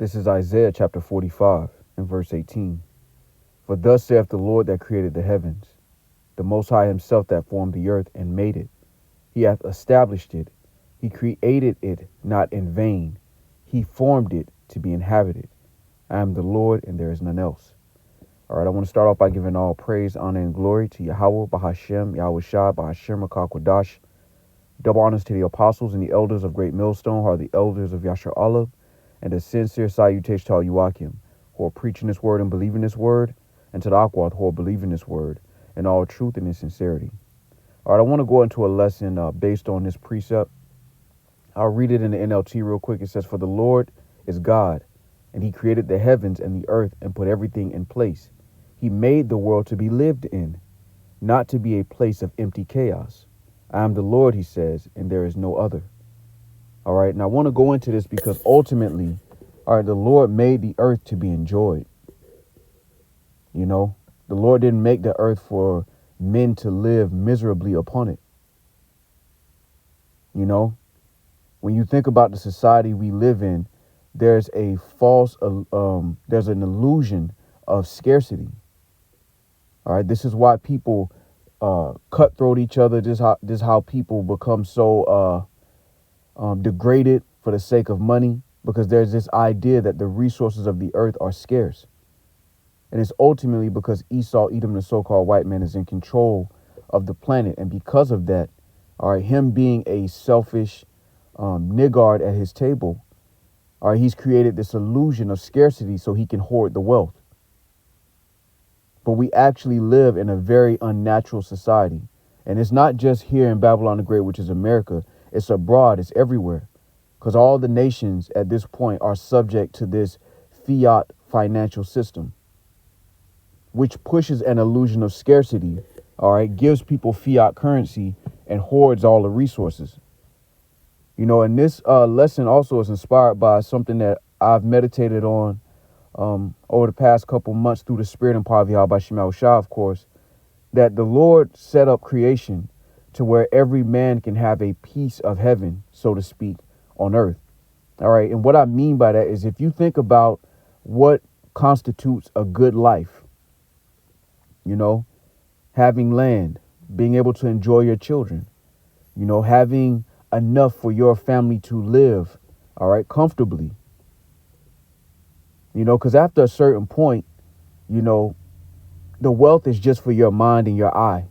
This is Isaiah chapter 45 and verse 18. For thus saith the Lord that created the heavens, the Most High himself that formed the earth and made it. He hath established it. He created it not in vain. He formed it to be inhabited. I am the Lord, and there is none else. All right, I want to start off by giving all praise, honor, and glory to Yahweh, Bahashem, Yahweh Shai, Bahashem, Rakakwadash. Double honors to the apostles and the elders of Great Millstone, who are the elders of Yashar Allah, and a sincere salutation to all Yuakim, who are preaching this word and believing this word, and to the Akwad, who are believing this word in all truth and in sincerity. All right, I want to go into a lesson based on this precept. I'll read it in the NLT real quick. It says, for the Lord is God, and he created the heavens and the earth and put everything in place. He made the world to be lived in, not to be a place of empty chaos. I am the Lord, he says, and there is no other. All right, and I want to go into this because ultimately, all right, the Lord made the earth to be enjoyed. You know, the Lord didn't make the earth for men to live miserably upon it. You know, when you think about the society we live in, there's a there's an illusion of scarcity. All right, this is why people cutthroat each other. This is how people become so degraded for the sake of money, because there's this idea that the resources of the earth are scarce. And it's ultimately because Esau, Edom, the so-called white man, is in control of the planet. And because of that, all right, him being a selfish niggard at his table, all right, he's created this illusion of scarcity so he can hoard the wealth. But we actually live in a very unnatural society. And it's not just here in Babylon the Great, which is America. It's abroad. It's everywhere. Because all the nations at this point are subject to this fiat financial system, which pushes an illusion of scarcity, all right, gives people fiat currency and hoards all the resources. You know, and this lesson also is inspired by something that I've meditated on over the past couple months through the spirit and power of Yahweh Shemel Shah, of course, that the Lord set up creation to where every man can have a piece of heaven, so to speak, on earth. All right. And what I mean by that is if you think about what constitutes a good life, you know, having land, being able to enjoy your children, you know, having enough for your family to live, all right, comfortably. You know, because after a certain point, you know, the wealth is just for your mind and your eye.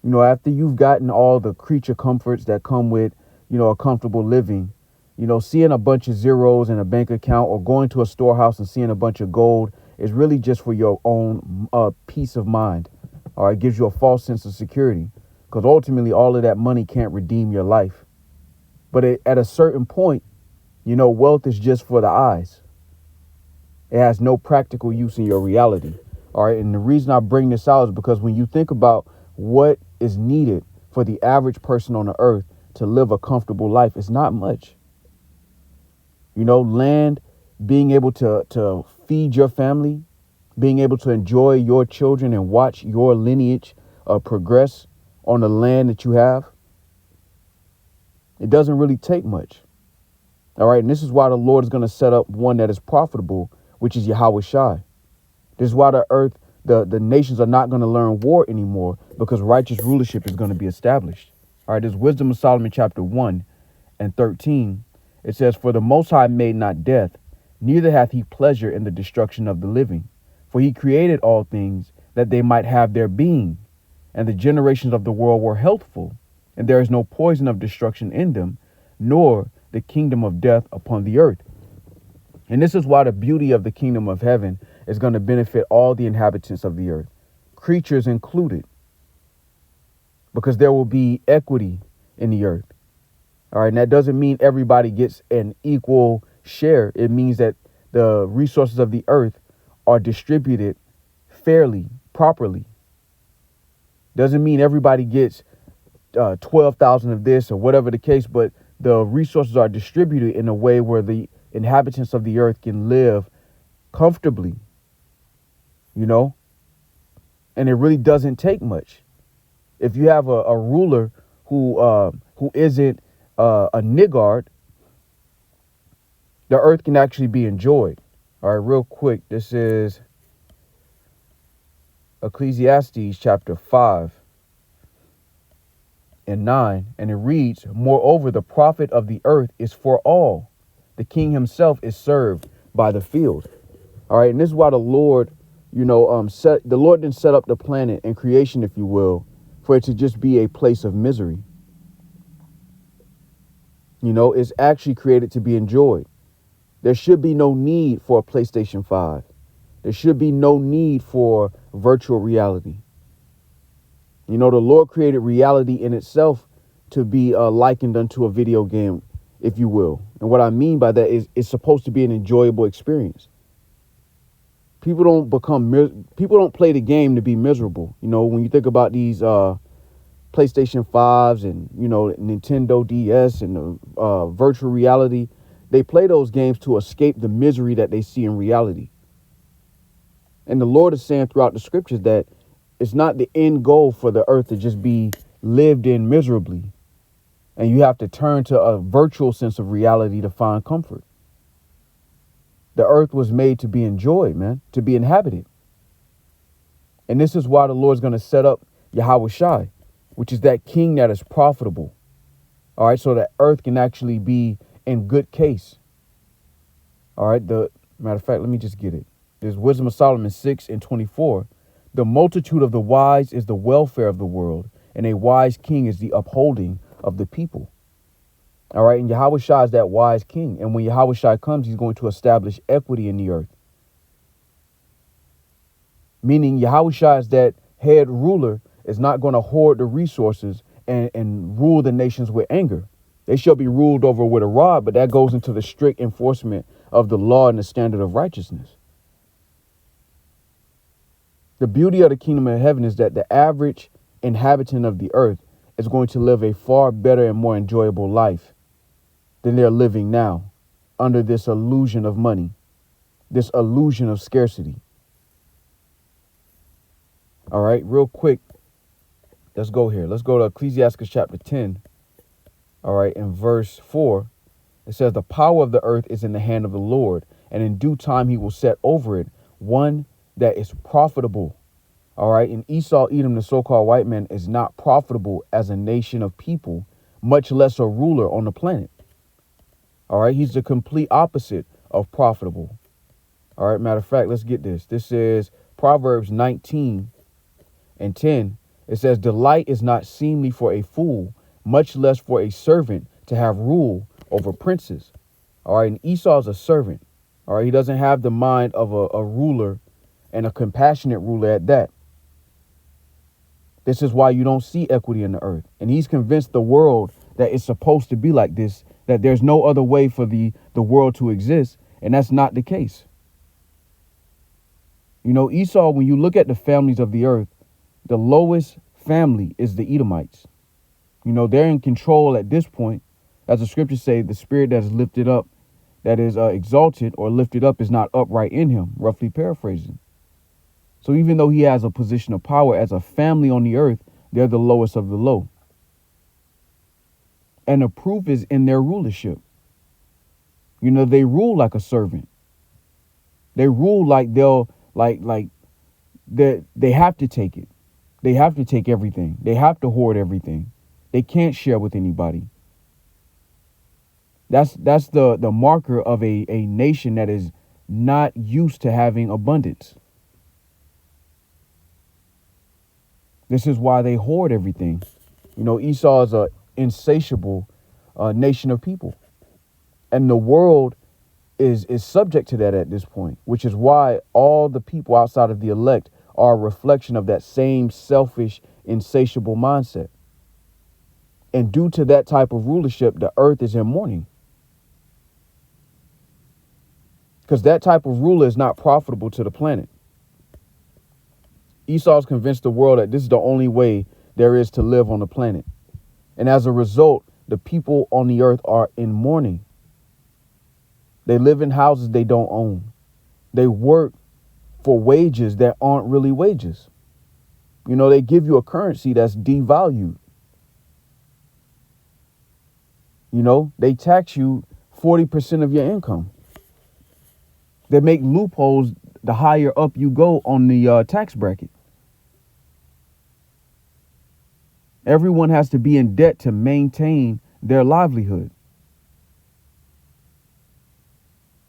You know, after you've gotten all the creature comforts that come with, you know, a comfortable living, you know, seeing a bunch of zeros in a bank account or going to a storehouse and seeing a bunch of gold is really just for your own peace of mind. All right, it gives you a false sense of security, because ultimately all of that money can't redeem your life. But at a certain point, you know, wealth is just for the eyes. It has no practical use in your reality. All right. And the reason I bring this out is because when you think about what is needed for the average person on the earth to live a comfortable life, it's not much. You know, land, being able to feed your family, being able to enjoy your children and watch your lineage progress on the land that you have. It doesn't really take much. All right. And this is why the Lord is going to set up one that is profitable, which is Yahweh Shai. This is why the earth, the nations are not going to learn war anymore, because righteous rulership is going to be established. All right. There's Wisdom of Solomon chapter 1 and 13. It says, for the Most High made not death, neither hath he pleasure in the destruction of the living. For he created all things that they might have their being. And the generations of the world were healthful, and there is no poison of destruction in them, nor the kingdom of death upon the earth. And this is why the beauty of the kingdom of heaven is going to benefit all the inhabitants of the earth, creatures included, because there will be equity in the earth. All right. And that doesn't mean everybody gets an equal share. It means that the resources of the earth are distributed fairly, properly. Doesn't mean everybody gets 12,000 of this or whatever the case, but the resources are distributed in a way where the inhabitants of the earth can live comfortably, you know, and it really doesn't take much. If you have a ruler who isn't a niggard, The earth can actually be enjoyed. All right, real quick. This is Ecclesiastes chapter 5 and 9. And it reads, moreover, the profit of the earth is for all. The king himself is served by the field. All right. And this is why the Lord, the Lord didn't set up the planet and creation, if you will, for it to just be a place of misery. It's actually created to be enjoyed. There should be no need for a PlayStation 5. There should be no need for virtual reality. The Lord created reality in itself to be likened unto a video game, if you will. And what I mean by that is it's supposed to be an enjoyable experience. People don't play the game to be miserable. When you think about these PlayStation 5s and, Nintendo DS and virtual reality, they play those games to escape the misery that they see in reality. And the Lord is saying throughout the scriptures that it's not the end goal for the earth to just be lived in miserably. And you have to turn to a virtual sense of reality to find comfort. The earth was made to be enjoyed, man, to be inhabited. And this is why the Lord's going to set up Yahweh Shai, which is that king that is profitable. All right, so that earth can actually be in good case. All right, matter of fact, let me just get it. There's Wisdom of Solomon 6:24. The multitude of the wise is the welfare of the world, and a wise king is the upholding of the people. All right. And Yahweh Shai is that wise king. And when Yahweh Shai comes, he's going to establish equity in the earth. Meaning Yahweh Shai is that head ruler is not going to hoard the resources and rule the nations with anger. They shall be ruled over with a rod, but that goes into the strict enforcement of the law and the standard of righteousness. The beauty of the kingdom of heaven is that the average inhabitant of the earth is going to live a far better and more enjoyable life than they're living now under this illusion of money, this illusion of scarcity. All right, real quick, let's go here. Let's go to Ecclesiastes chapter 10. All right, in verse 4, it says, the power of the earth is in the hand of the Lord, and in due time he will set over it one that is profitable. All right, and Esau, Edom, the so-called white man, is not profitable as a nation of people, much less a ruler on the planet. All right, he's the complete opposite of profitable. All right, matter of fact, let's get this. This is Proverbs 19:10. It says, delight is not seemly for a fool, much less for a servant to have rule over princes. All right, and Esau is a servant. All right, he doesn't have the mind of a ruler, and a compassionate ruler at that. This is why you don't see equity in the earth. And he's convinced the world that it's supposed to be like this, that there's no other way for the world to exist. And that's not the case. Esau, when you look at the families of the earth, the lowest family is the Edomites. They're in control at this point. As the scriptures say, the spirit that is lifted up, that is exalted or lifted up, is not upright in him, roughly paraphrasing. So even though he has a position of power as a family on the earth, they're the lowest of the low. And the proof is in their rulership. They rule like a servant. They rule like they have to take it. They have to take everything. They have to hoard everything. They can't share with anybody. That's the marker of a nation that is not used to having abundance. This is why they hoard everything. Esau is an insatiable nation of people. And the world is subject to that at this point, which is why all the people outside of the elect are a reflection of that same selfish, insatiable mindset. And due to that type of rulership, the earth is in mourning. Because that type of ruler is not profitable to the planet. Esau's convinced the world that this is the only way there is to live on the planet. And as a result, the people on the earth are in mourning. They live in houses they don't own. They work for wages that aren't really wages. They give you a currency that's devalued. They tax you 40% of your income. They make loopholes the higher up you go on the tax bracket. Everyone has to be in debt to maintain their livelihood.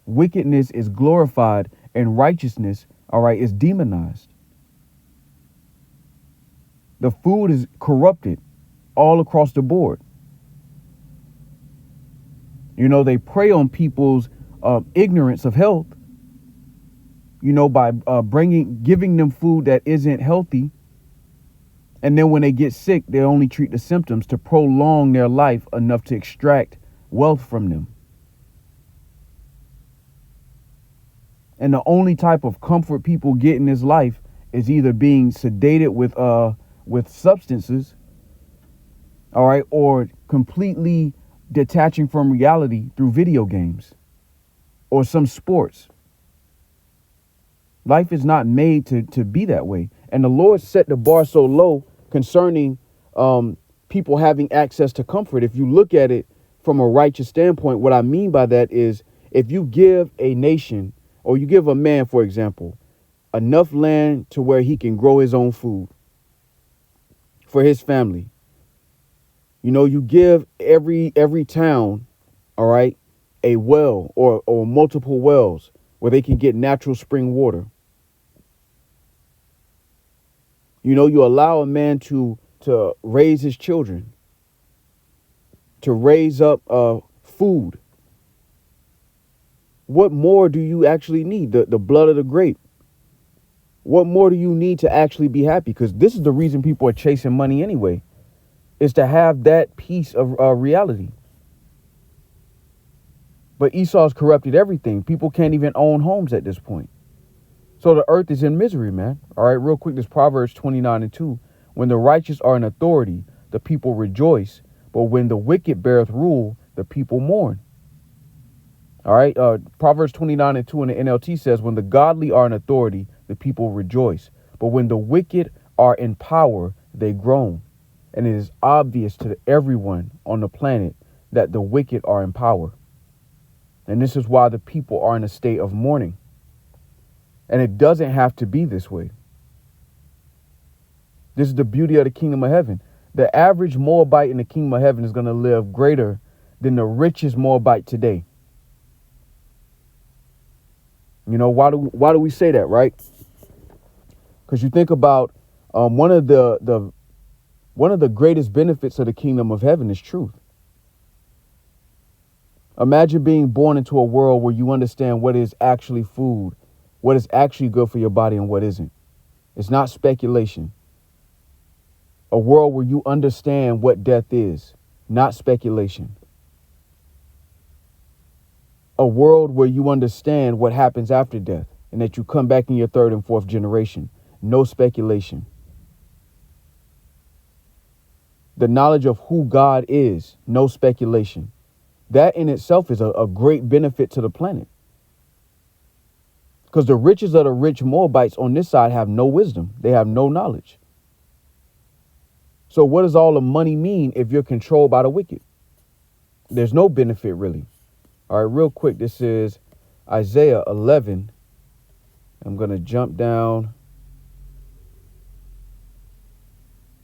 Wickedness is glorified and righteousness, all right, is demonized. The food is corrupted all across the board. You know, they prey on people's ignorance of health, you know, by giving them food that isn't healthy. And then when they get sick, they only treat the symptoms to prolong their life enough to extract wealth from them. And the only type of comfort people get in this life is either being sedated with substances, all right, or completely detaching from reality through video games or some sports. Life is not made to be that way. And the Lord set the bar so low concerning people having access to comfort. If you look at it from a righteous standpoint, what I mean by that is if you give a nation, or you give a man, for example, enough land to where he can grow his own food for his family. You know, you give every town, all right, a well or multiple wells where they can get natural spring water. You know, you allow a man to raise his children, to raise up food. What more do you actually need? The blood of the grape. What more do you need to actually be happy? Because this is the reason people are chasing money anyway, is to have that piece of reality. But Esau's corrupted everything. People can't even own homes at this point. So the earth is in misery, man. All right, real quick, this Proverbs 29:2. When the righteous are in authority, the people rejoice. But when the wicked beareth rule, the people mourn. All right, Proverbs 29:2 in the NLT says, when the godly are in authority, the people rejoice. But when the wicked are in power, they groan. And it is obvious to everyone on the planet that the wicked are in power. And this is why the people are in a state of mourning. And it doesn't have to be this way. This is the beauty of the kingdom of heaven. The average Moabite in the kingdom of heaven is going to live greater than the richest Moabite today. You know, why do we say that, right? Because you think about one of the greatest benefits of the kingdom of heaven is truth. Imagine being born into a world where you understand what is actually food, what is actually good for your body and what isn't. It's not speculation. A world where you understand what death is, not speculation. A world where you understand what happens after death and that you come back in your third and fourth generation. No speculation. The knowledge of who God is, no speculation. That in itself is a great benefit to the planet. Because the richest of the rich Moabites on this side have no wisdom. They have no knowledge. So what does all the money mean if you're controlled by the wicked? There's no benefit really. All right, real quick, this is Isaiah 11. I'm going to jump down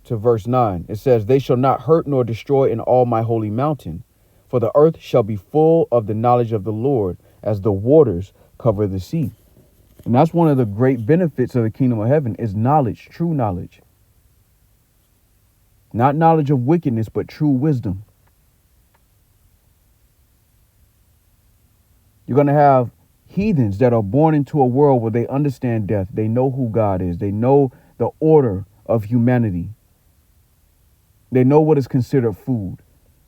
to verse 9. It says, they shall not hurt nor destroy in all my holy mountain, for the earth shall be full of the knowledge of the Lord as the waters cover the sea. And that's one of the great benefits of the kingdom of heaven is knowledge, true knowledge. Not knowledge of wickedness, but true wisdom. You're going to have heathens that are born into a world where they understand death. They know who God is. They know the order of humanity. They know what is considered food.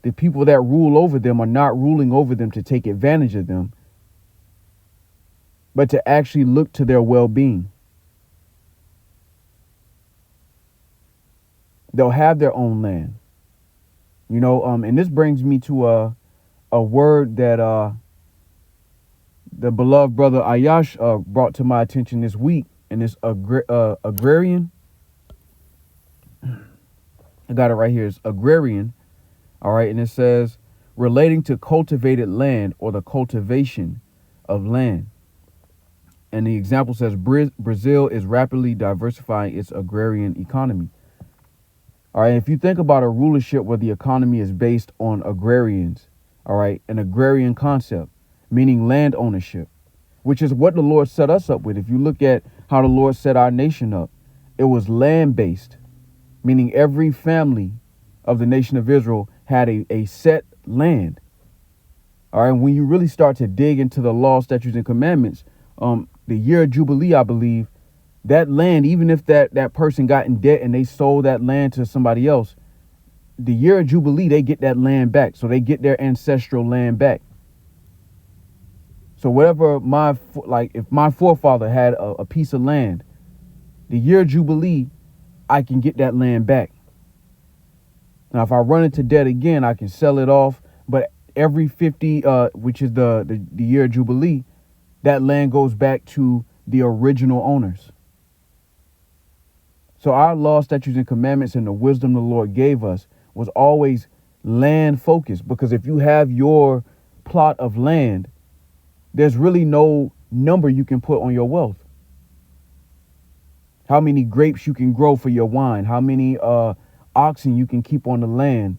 The people that rule over them are not ruling over them to take advantage of them, but to actually look to their well-being. They'll have their own land. You know, and this brings me to a word that the beloved brother Ayash brought to my attention this week, and it's agrarian. I got it right here. It's agrarian. All right. And it says relating to cultivated land or the cultivation of land. And the example says Brazil is rapidly diversifying its agrarian economy. All right, if you think about a rulership where the economy is based on agrarians, all right, an agrarian concept, meaning land ownership, which is what the Lord set us up with. If you look at how the Lord set our nation up, it was land-based, meaning every family of the nation of Israel had a set land. All right, when you really start to dig into the law, statutes, and commandments, the year of Jubilee, I believe, that land, even if that person got in debt and they sold that land to somebody else, the year of Jubilee, they get that land back. So they get their ancestral land back. So whatever if my forefather had a piece of land, the year of Jubilee, I can get that land back. Now, if I run into debt again, I can sell it off. But every 50, which is the year of Jubilee, that land goes back to the original owners. So our law, statutes, and commandments and the wisdom the Lord gave us was always land focused. Because if you have your plot of land, there's really no number you can put on your wealth. How many grapes you can grow for your wine, how many oxen you can keep on the land,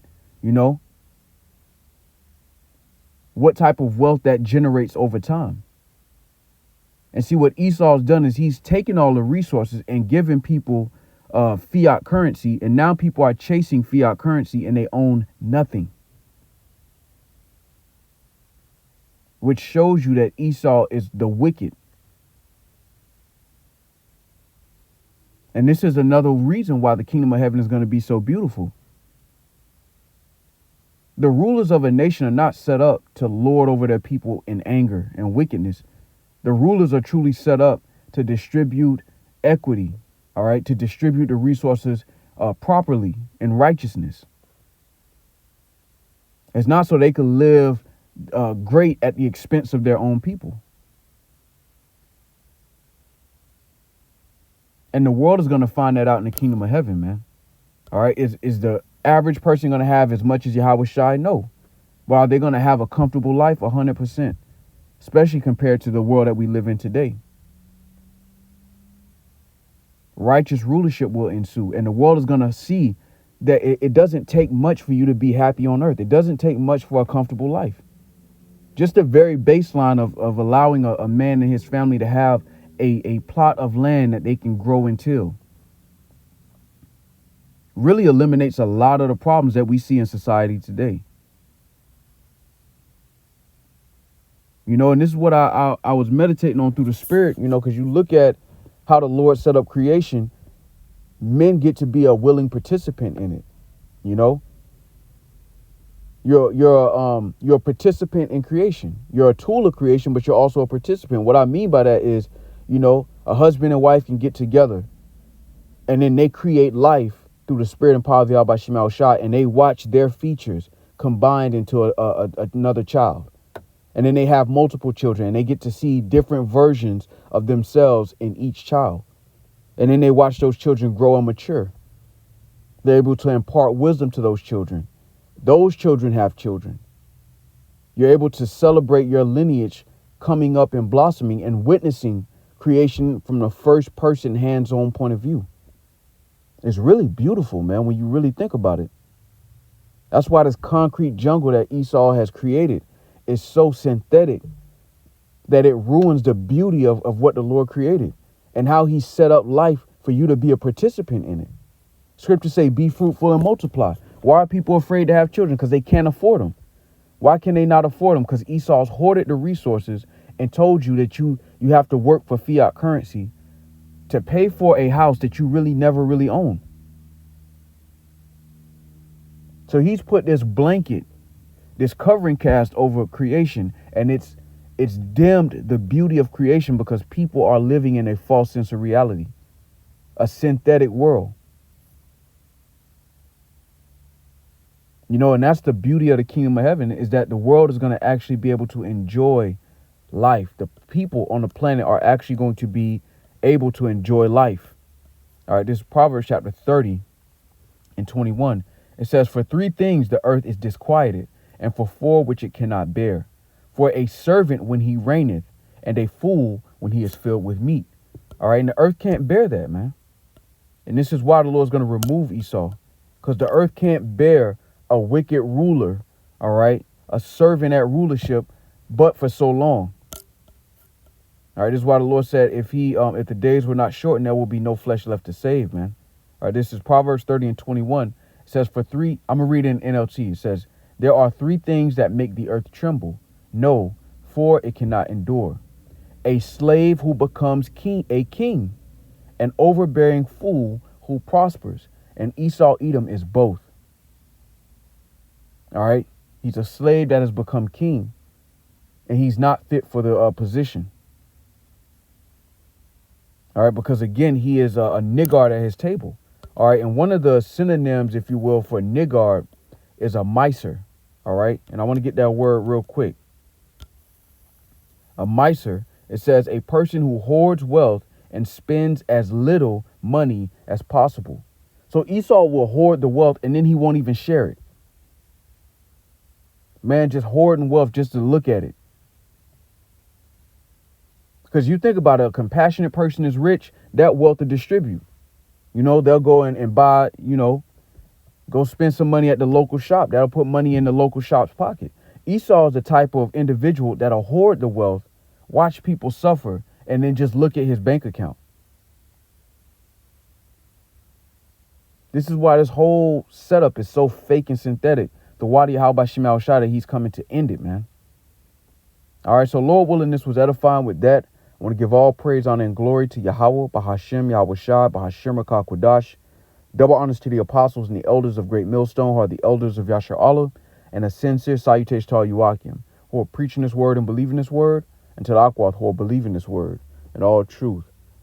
what type of wealth that generates over time. And see, what Esau's done is he's taken all the resources and given people fiat currency, and now people are chasing fiat currency and they own nothing. Which shows you that Esau is the wicked. And this is another reason why the kingdom of heaven is going to be so beautiful. The rulers of a nation are not set up to lord over their people in anger and wickedness. The rulers are truly set up to distribute equity, all right, to distribute the resources properly in righteousness. It's not so they could live great at the expense of their own people. And the world is going to find that out in the kingdom of heaven, man. All right. Is the average person going to have as much as Yahweh Shai? No. But are they going to have a comfortable life? 100%. Especially compared to the world that we live in today. Righteous rulership will ensue. And the world is going to see that it doesn't take much for you to be happy on earth. It doesn't take much for a comfortable life. Just the very baseline of allowing a man and his family to have a plot of land that they can grow and till really eliminates a lot of the problems that we see in society today. And this is what I was meditating on through the spirit, because you look at how the Lord set up creation, men get to be a willing participant in it. You're a participant in creation. You're a tool of creation, but you're also a participant. What I mean by that is, a husband and wife can get together and then they create life through the spirit and power of Yahweh Shema Shai, and they watch their features combined into another child. And then they have multiple children and they get to see different versions of themselves in each child. And then they watch those children grow and mature. They're able to impart wisdom to those children. Those children have children. You're able to celebrate your lineage coming up and blossoming and witnessing creation from the first person hands-on point of view. It's really beautiful, man, when you really think about it. That's why this concrete jungle that Esau has created is so synthetic that it ruins the beauty of what the Lord created and how he set up life for you to be a participant in it. Scriptures say, be fruitful and multiply. Why are people afraid to have children? Because they can't afford them. Why can they not afford them? Because Esau's hoarded the resources and told you that you have to work for fiat currency to pay for a house that you really never really own. So he's put this blanket, this covering cast over creation, and it's dimmed the beauty of creation because people are living in a false sense of reality, a synthetic world. And that's the beauty of the kingdom of heaven, is that the world is going to actually be able to enjoy life. The people on the planet are actually going to be able to enjoy life. All right, this is Proverbs chapter 30 and 21. It says, for 3 things the earth is disquieted, and for 4 which it cannot bear. For a servant when he reigneth, and a fool when he is filled with meat. All right. And the earth can't bear that, man. And this is why the Lord's going to remove Esau, because the earth can't bear a wicked ruler. All right. A servant at rulership, but for so long. All right. This is why the Lord said, if the days were not shortened, there will be no flesh left to save, man. All right. This is Proverbs 30:21. It says, I'm going to read in NLT. It says, there are 3 things that make the earth tremble. No, 4 it cannot endure. A slave who becomes a king, an overbearing fool who prospers. And Esau Edom is both. All right. He's a slave that has become king, and he's not fit for the position. All right. Because again, he is a niggard at his table. All right. And one of the synonyms, if you will, for niggard is a miser. All right. And I want to get that word real quick. A miser, it says a person who hoards wealth and spends as little money as possible. So Esau will hoard the wealth and then he won't even share it. Man, just hoarding wealth just to look at it. Because you think about it, a compassionate person is rich, that wealth to distribute. You know, they'll go and buy, go spend some money at the local shop. That'll put money in the local shop's pocket. Esau is the type of individual that'll hoard the wealth, watch people suffer, and then just look at his bank account. This is why this whole setup is so fake and synthetic. The Wadi Halba Shemal Shada, he's coming to end it, man. All right, so Lord willing, this was edifying. With that, I want to give all praise, honor, and glory to Yahweh, Bahashem, Yahweh Shai, Bahashem Rakah Quadash. Double honors to the apostles and the elders of Great Millstone, who are the elders of Yashar Allah, and a sincere salutation to all Yuakim, who are preaching this word and believing this word, and to the Akwat, who are believing this word and all truth.